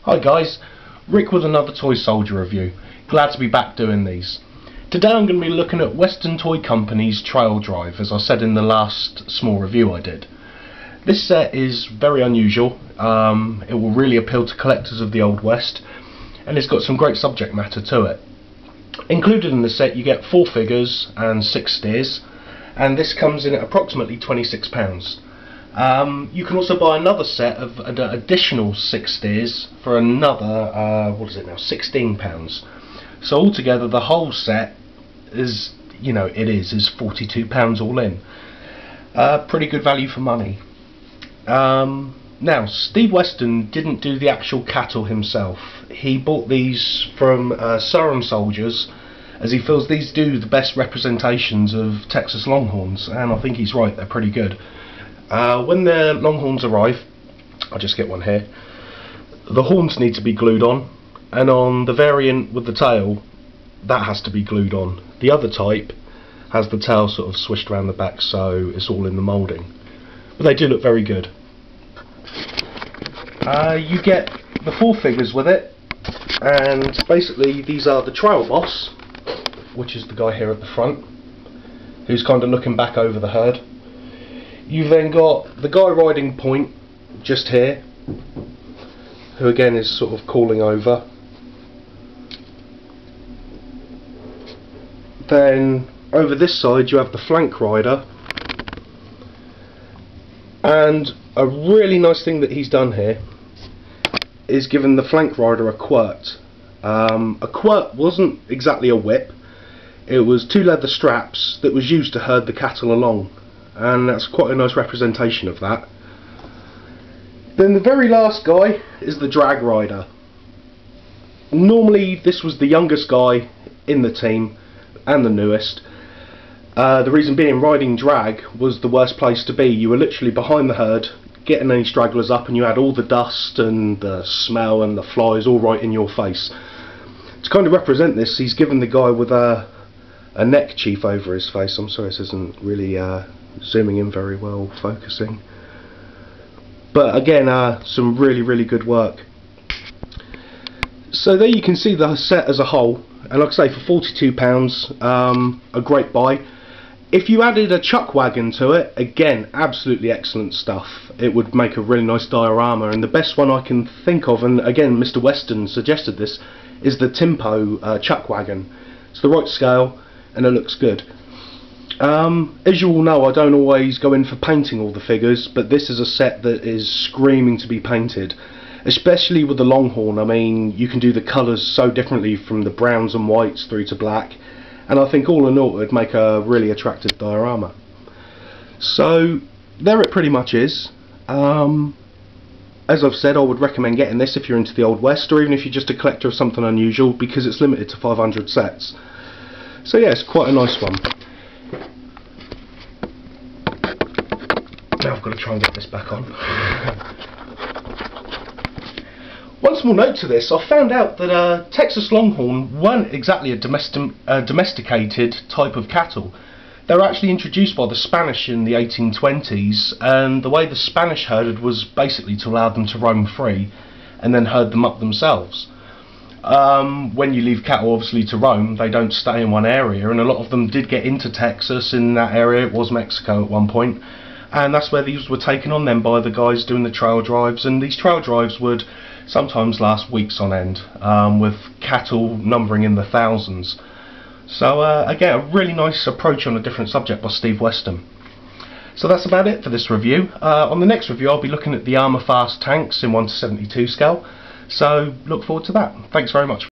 Hi guys, Rick with another Toy Soldier review. Glad to be back doing these. Today I'm going to be looking at Weston Toy Company's Trail Drive, as I said in the last small review I did. This set is very unusual. It will really appeal to collectors of the Old West, and it's got some great subject matter to it. Included in the set you get 4 figures and 6 steers, and this comes in at approximately £26. You can also buy another set of an additional 6 steers for another, what is it now, £16. So altogether the whole set is, is £42 all in. Pretty good value for money. Now, Steve Weston didn't do the actual cattle himself. He bought these from Surrey soldiers, as he feels these do the best representations of Texas Longhorns, and I think he's right, they're pretty good. When the Longhorns arrive, I'll just get one here, the horns need to be glued on, and on the variant with the tail, that has to be glued on. The other type has the tail sort of swished around the back, so it's all in the moulding. But they do look very good. You get the 4 figures with it, and basically these are the trail boss, which is the guy here at the front, who's kind of looking back over the herd. You've then got the guy riding point just here, who again is sort of calling over. Then over this side you have the flank rider, and a really nice thing that he's done here is given the flank rider a quirt. A quirt wasn't exactly a whip, it was 2 leather straps that was used to herd the cattle along, and that's quite a nice representation of that. Then the very last guy is the drag rider. Normally this was the youngest guy in the team and the newest. The reason being, riding drag was the worst place to be. You were literally behind the herd, getting any stragglers up, and you had all the dust and the smell and the flies all right in your face. To kind of represent this, he's given the guy with a neck chief over his face. I'm sorry, this isn't really zooming in very well, focusing. But again, some really good work. So there you can see the set as a whole, and like I say, for £42, a great buy. If you added a chuck wagon to it, again, absolutely excellent stuff. It would make a really nice diorama, and the best one I can think of, and again Mr. Weston suggested this, is the Timpo chuck wagon. It's the right scale and it looks good. As you all know, I don't always go in for painting all the figures, but this is a set that is screaming to be painted. Especially with the Longhorn. I mean, you can do the colours so differently, from the browns and whites through to black, and I think all in all it would make a really attractive diorama. So there it pretty much is. As I've said, I would recommend getting this if you're into the Old West, or even if you're just a collector of something unusual, because it's limited to 500 sets. So yeah, it's quite a nice one. Now I've got to try and get this back on. One small note to this, I found out that Texas Longhorn weren't exactly a domesticated type of cattle. They were actually introduced by the Spanish in the 1820s, and the way the Spanish herded was basically to allow them to roam free and then herd them up themselves. When you leave cattle obviously to roam, they don't stay in one area, and a lot of them did get into Texas. In that area it was Mexico at one point, and that's where these were taken on then by the guys doing the trail drives, and these trail drives would sometimes last weeks on end, with cattle numbering in the thousands. So again, a really nice approach on a different subject by Steve Weston. So that's about it for this review. On the next review I'll be looking at the Armour Fast tanks in 1:72 scale, so look forward to that. Thanks very much.